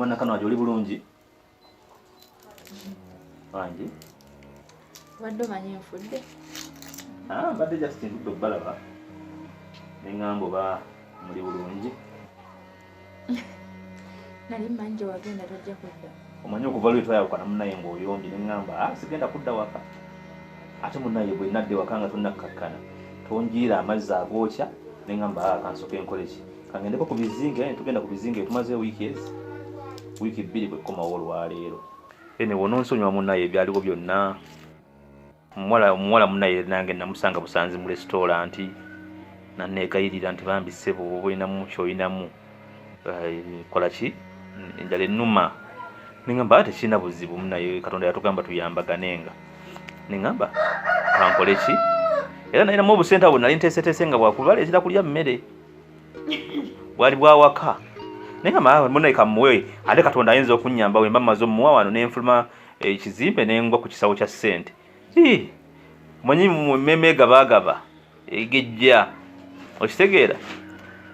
Bwana kano ajoli bulungi. Wangi. Wadde manyi nfudde. Badde just ndudde balaba. Nengambo ba muli bulungi. Nali manje wagenda tojja kudda. Omanyi okuva lwe twayawukana munnaye ng'oyombye nengamba sigenda kudda waka. Ate munnaye bwe nadde waka nga tonnakkakkana. Tonjiira amazzi agookya nengamba kansoke enkoleki. Kangendeko ku bizinga tugenda ku bizinga tumaze wiiki bbiri bwe komawo olwaleero. Ene wononsonywa munnaye ebyaliwo byonna. Omuwala munnaye nange namusanga Busanzi mu restauranti. Nanneegayirira nti bambi ssebo oba olinamu ky'olinamu. Kola ki? Enjala ennuma. Nengamba tekirina buzibu munnaye Katonda yatugamba tuyambaganenga. Nengamba kankole ki? Era nalinamu obusente abo nali nteeseteese nga bwakubaleetera kulya mmere. Bwali bwawaka. Nengamba munnaye kamuwe ate Katonda ayinza okunnyamba we mba mmaze omuwa wano n'enfuluma ekizimbe n'engwa ku kisawo kya ssente. Manyi mmeme gabagaba egejja. Okitegeera?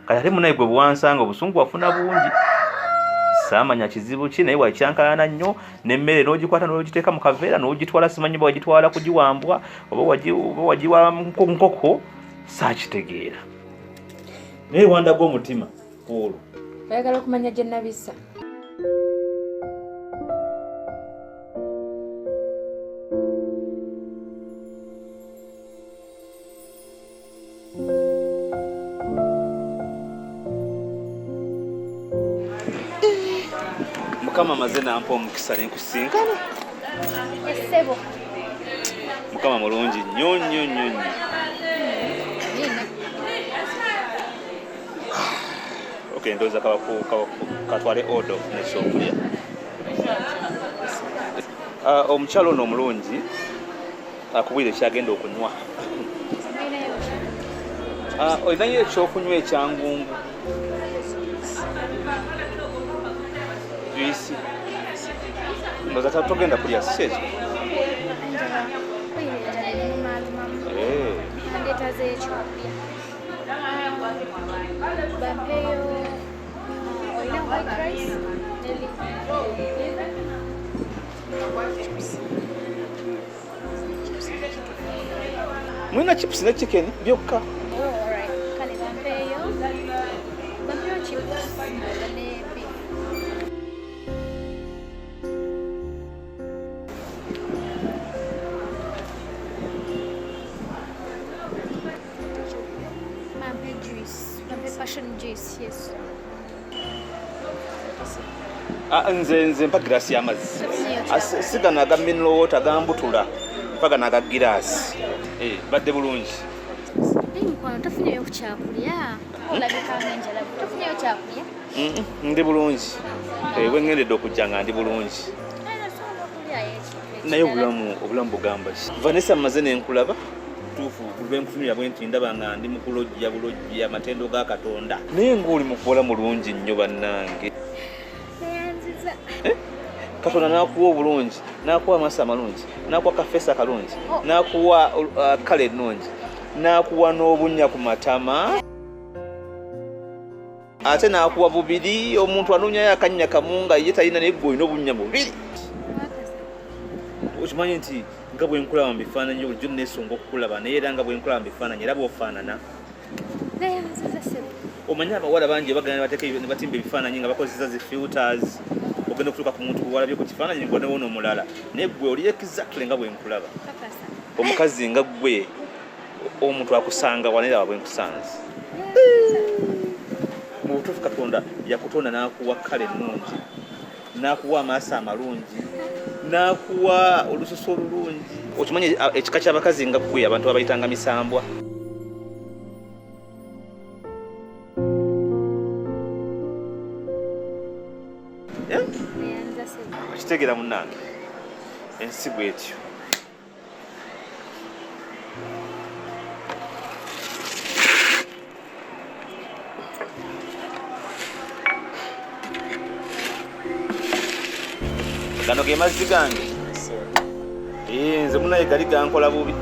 Kati ate munnaye gwe bwansanga obusungu wafuna bungi. Saamanya kizibu ki naye wakyankalana nnyo n'emmere n'ogikwata n'ogiteeka mu kaveera n'ogitwala simanyi bwe wagitwala kugiwambwa oba wagiwa nkoko saakitegeera. Naye wandaga omutima olwo. Oyagala okumanya gye nabissa? Mukama maze nampa omukisa nenkusinkana. Essebo. Mukama mulungi nnyo nnyo nnyo nnyo. Okay, ndoza katwale odo n'ekyokulya. Omukyalo ono omulungi akubwire kyagenda okunywa. Olinayo ekyokunywa ekyangungu. Juisi. Ndoza togenda kulya si ekyo? Mwina chips ne chicken byokka. Passion juice, yes. Nze mpa girasi y'amazzi. Sigana aga mineral water gambutula. Mpaga naga girasi. Badde bulungi. Nkwano tafunyeyo ku kyakulya. Olabika ng'enjala. Tafunyeyo kyakulya? Ndi bulungi. Bwe ngendedde okujja nga ndi bulungi. Naye obulamu bugamba ki? Vanessa mmaze n'enkulaba. Tufu kulwe nkufunira bwe nti ndaba nga ndi bulojja amatendo ga Katonda. Naye ng'oli mukola mulungi nnyo bannange. Katonda n'akuwa obulungi, n'akuwa amaaso amalungi, n'akuwa kafeesa akalungi, n'akuwa kale ennungi, n'akuwa n'obunnya ku matama. Ate n'akuwa bubiri, omuntu anoonyayo akannya kamu nga ye talina naye ggwe olina obunnya bubiri. Okimanyi nti nga bwe nkulaba mu bifaananyi bulijjo nneesonga okukulaba naye era nga bwe nkulaba mu bifaananyi era bw'ofaanana. Omanyi abawala bangi bagenda ne batimba ebifaananyi nga bakozesa zi filters. Ogenda okutuuka ku muntu gwalabye ku kifaananyi ngo newoona omulala. Naye ggwe oli exactly nga bwe nkulaba. Omukazi nga ggwe omuntu akusanga wanera bwe nkusanze. Mu butuufu Katonda yakutonda n'akuwa kale ennungi, n'akuwa amaaso amalungi, n'akuwa olususu olulungi. Okimanyi ekika ky'abakazi nga ggwe abantu babayitanga misambwa. Okitegeera munnange ensi bw'etyo. Gano ge mazzi gange. Nze munnaye gali gankola bubi.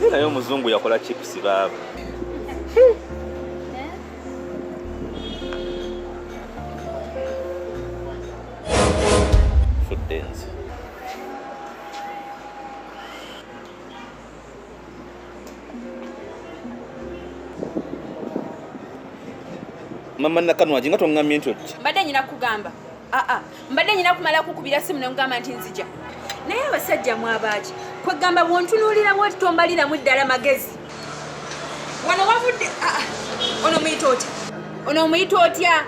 ate naye omuzungu yakola chips baaba. Food dance. Mama Nakanwaji nga tongamye ntyo. Mbadde nyina kugamba. Mbadde nyina kumala kukubira simu ne ngamba nti nzija. Naye abasajja mwabaaki kwegamba bwontunuulira bwoti tombaliramu ddala magezi. Wano wavudde ono muyita otya? Ono omuyita otya?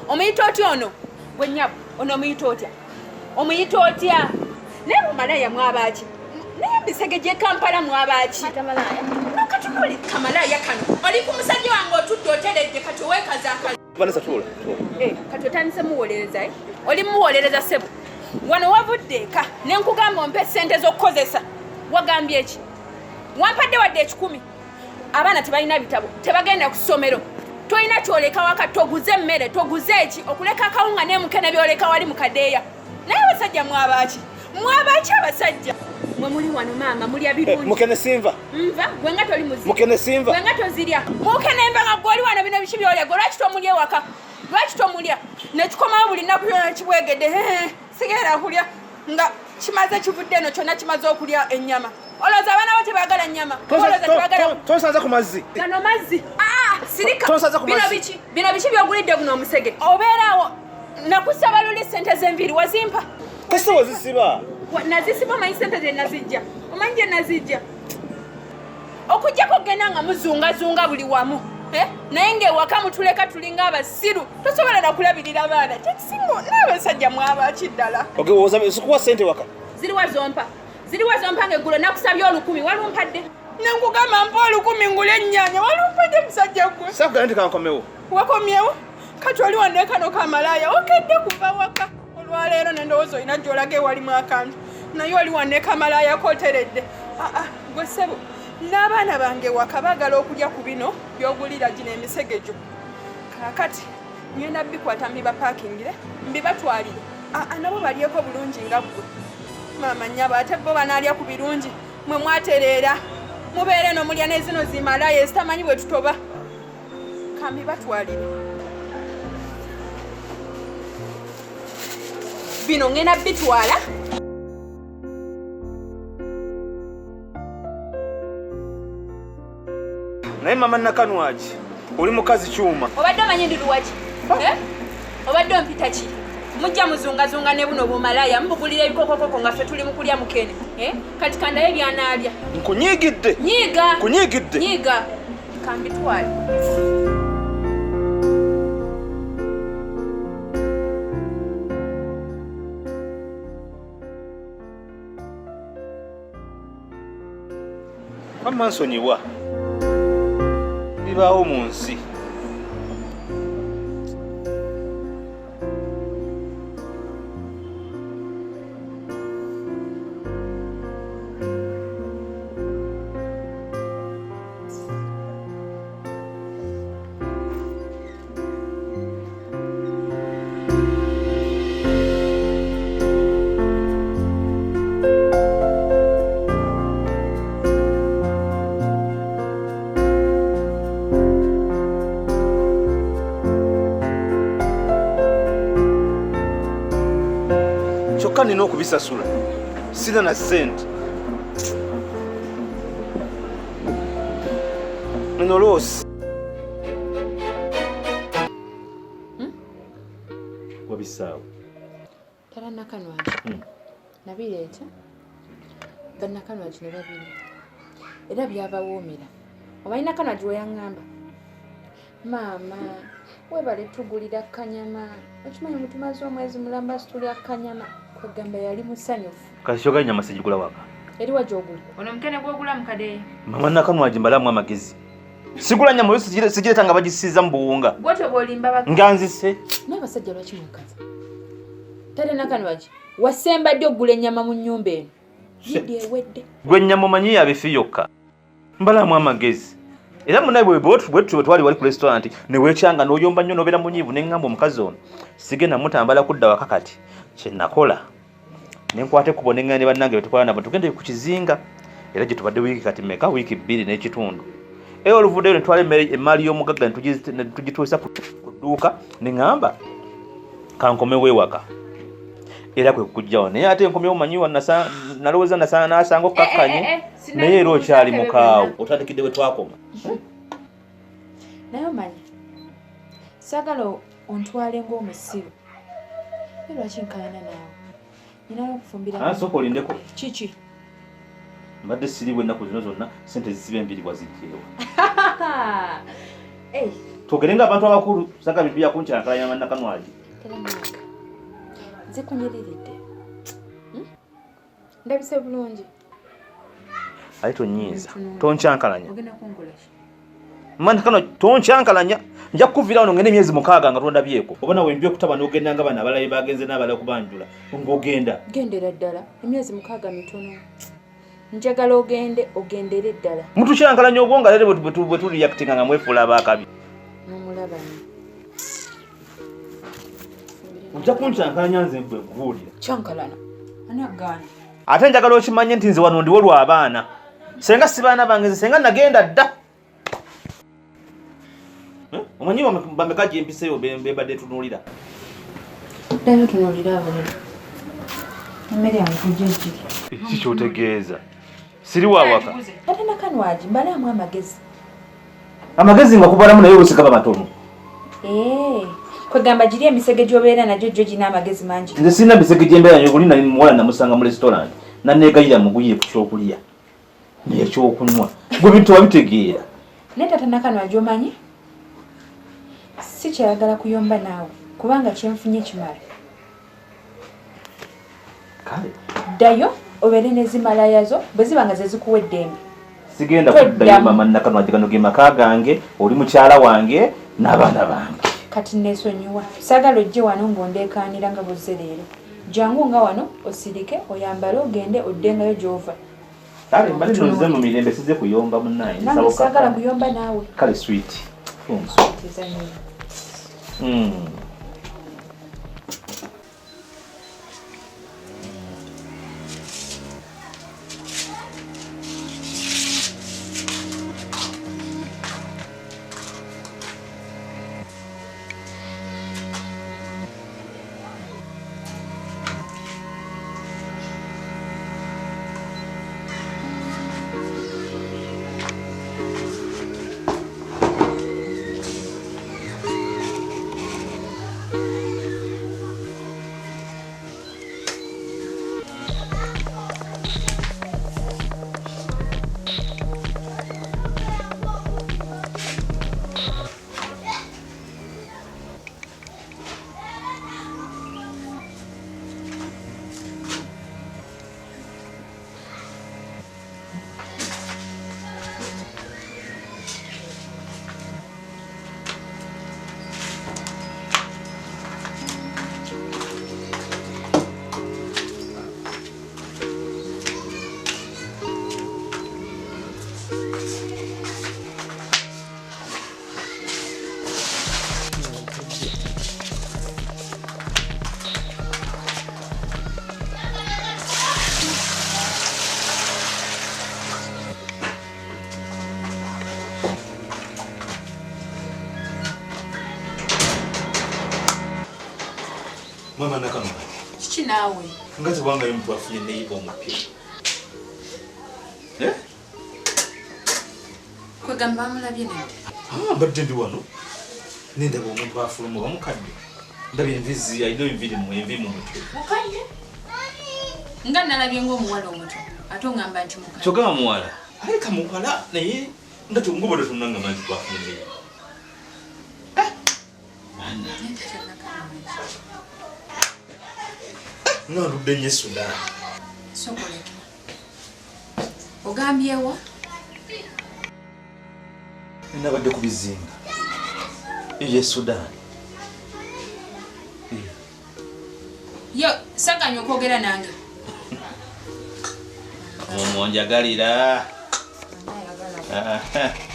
Omuyita otya ono? Gwennyabo ono omuyita otya? Omuyita otya? Naye mumalaya mwabaaki? Naye bisege gye Kampala mwabaaki? Kamalaya. Nakatunuli kamalaya kano. Oli ku musajja wange otudde oteredde kati owekazaakala. Vanessa tuula. Kati otandise muwolereza oli muwolereza sebo. Wano wavudde eka ne nkugamba ompe ssente z'okkozesa. Wagambye eki? Wampadde wadde 10. Abaana tebalina bitabo, tebagenda ku ssomero. Toyina kyoleka waka toguze emmere, toguze eki okuleka akawunga n'emukene byoleka wali mu kadeeya. Naye abasajja mwabaaki? Mwabaaki abasajja? Mwe muli wano maama mulya birungi. Mukene simva. Nva gwe nga toli muzira. Mukene simva. Gwe nga tozirya. Mukene mba nga gwoli wano bino bishi byolya. Lwaki tomulya waka? Lwaki tomulya? Nekikomawo buli nnaku byona kibwegedde. Sigera kulya nga kimaze kivudde eno kyonna kimaze okulya ennyama. Olowooza abaana bo tebaagala nnyama. Tonsaza ku mazzi. Gano mazzi. Sirika. Tonsaza ku mazzi. Bino biki byogulidde guno omusege. Obeeraawo nakusaba luli ssente z'enviiri wazimpa. Kese wazisiba. Nazisiba omanyi ssente ze nazijja. Omanyi gye nazijja. Okujjako genda nga muzungazunga buli wamu. Naye ng'ewaka mutuleka tulinga abasiru tosobola na kulabirira baana kyekisinga n'abasajja mwabaaki ddala. Sikuwa ssente waka. Ziriwa zompa ng'eggulo nakusabye 10,000 walumpadde. Ne nkugamba mpa 10,000 ngule ennyaanya walumpadde musajja gwe. Saakugana nti kankomyewo. Wakomyewo? Kati oli wanne kano kamalaya okedde kuva waka. Olwaleero ne ndowooza olina gy'olaga ewalimu akantu. Naye oli wanne kamalaya kooteredde. Gwe ssebo. N'abaana bange waka baagala okulya ku bino by'ogulira gino emisege gyo. Kaakati ngenda bikwata mbibapakingire mbibatwalire. Nabo balyeko bulungi nga ggwe. Maama nnyabo ate bo banaalya ku birungi. Mwe mwatereera. Mubeere eno mulya ne zino zimalayo ezitamanyi bwe tutoba. Kambibatwalire. Bino ngenda bitwala. Naye Mama Nakanwaji oli mukazi kyuma. Obadde omanyi ndi luwaki? Obadde ompita ki? Mujja muzungazunga ne buno bumalaya mubugulira ebikokokoko nga ffe tuli mu kulya mukene. Kati kandaye byanaalya. Nkunyiigidde. Nyiiga. Nkunyiigidde. Nyiiga. Kambitwale. Wamma nsonyiwa. Bibaawo mu nsi. Nina okubisasula sina na ssente. Nino loosi. Wabisaawo. Tala Nakanwaji. Nabireeta. Nakanwaji ne babiri. Era byabawoomera. Omanyi Nakanwaji we yaŋŋamba. Maama, webale tugulira kanyama. Okimanyi mutumaze omwezi mulamba situlya kanyama. Kwegamba yali musanyufu. Kati kyoga nyama sigigula waka. Eri wajogula. Ono mukene gwogula mukade. Mama Nakanwaji mbalamu amagezi. Sigula nyama yo sigireta nga bagisiza mu buwunga. Gwoto bolimba baka. Nganzise. N'abasajja lwaki mukaza. Tale Nakanwaji. Wasembadde ogula ennyama mu nnyumba eno. Yidde ewedde. Gwe nnyama omanyi yabifi yokka. Mbalamu amagezi. Era munaye bwe twali wali ku restaurant ne weekyanga n'oyomba nnyo n'obeera munyiivu ne ŋŋamba omukazi ono sigenda mutambala kudda waka kati kye nakola ne nkwate kubo ne ŋŋamba ne bannange be tukola nabo tugende ku kizinga era gye tubadde wiiki kati meka wiiki 2 n'ekitundu oluvuddeyo ne twala emaali y'omugagga ne tugituusa ku dduuka ne ŋŋamba kankomewo ewaka era kwe kujjawo naye ate nkomyewo manyiwa nalowooza nasanga okkakkanye naye era okyali mukaawo otandikidde we twakoma naye omanyi saagala ontwale ng'omusiru ye lwaki nkalana naawe nyina okufumbira sooka olindeko kiki mbadde siriibwa ennaku zino zonna sente zisiba embiri wazijjeewa twogere ng'abantu abakulu saga bintu byakunkyalakala yamannakanwagi nze kunyiriridde ndabise bulungi aye tonyiiza tonkyankalanya ogenda kungulaki mani kano tonkyankalanya nja kukuvira wano ngende emyezi 6 nga tondabyeko oba nawe mbi okutaba n'ogenda nga bana abalabe bagenze n'abala okubanjula ng'ogenda gendera ddala emyezi 6 mitono njagala ogendere ddala mutukyankalanya obwonga lero bwe tuliyactinga nga mwefuula abaakabi n'omulabani ojja kunkyankalanya nze bwe nkubuulira kyankalana ani agaana ate njagala okimanye nti nze wano ndiwo lw'abaana senga si baana bange nze senga nagenda dda omanyi bameka gyempiseyo bebadde tunuulira ddala tunuulira abuliro emmere yange kujja egiri kikyotegeeza siri wawaka ate nakanwagi mbalaamu amagezi nga kubalamu naye olusigaba matono kwegamba giri emisege gy'obeera nagyo gyo gina amagezi mangi nze sirina misege gyembeera nyo guli muwala namusanga mu restaurant nanneegayira muguye ku kyokulya n'ekyokunywa gwe bintu wabitegeera naye tata nakanwagi omanyi si kyayagala kuyomba naawe kubanga kyenfunye kimala kale ddayo obeere n'ezimalaaya zo bwe ziba nga ze zikuwa eddembe sigenda kuddayo mama nakanwagi gano ge maka gange oli mukyala wange n'abaana bange kati neesonyiwa saagala ojje wano ng'ondeekaanira nga buzze leero jangu nga wano osirike oyambale ogende oddengayo gy'ova kale mbali nonze mu mirembe size kuyomba munnaye nange saagala kuyomba naawe kale sweet Mama nakanwa. Kiki naawe? Ngazi wangayo mtu afunye neiba omupya. Kwegamba amulabye nende? Mbadde ndi wano. Nindaba omuntu afuluma bamukadde. Ndabye envizi ayina enviri mu mutwe. Mukadde? Nga nalabye ng'omuwala omuto. Ate ongamba nti mukadde. Kyogamba muwala. Aleka muwala naye nga tungobola tunanga manzi twafunye neiba. Naludde nnyo Sudan. Sokoleke. Ogambyewa? Nabadde ku bizinga. Ye Sudan. Yo, sakanya okwogera nange. Omonjagalira. Ayagala.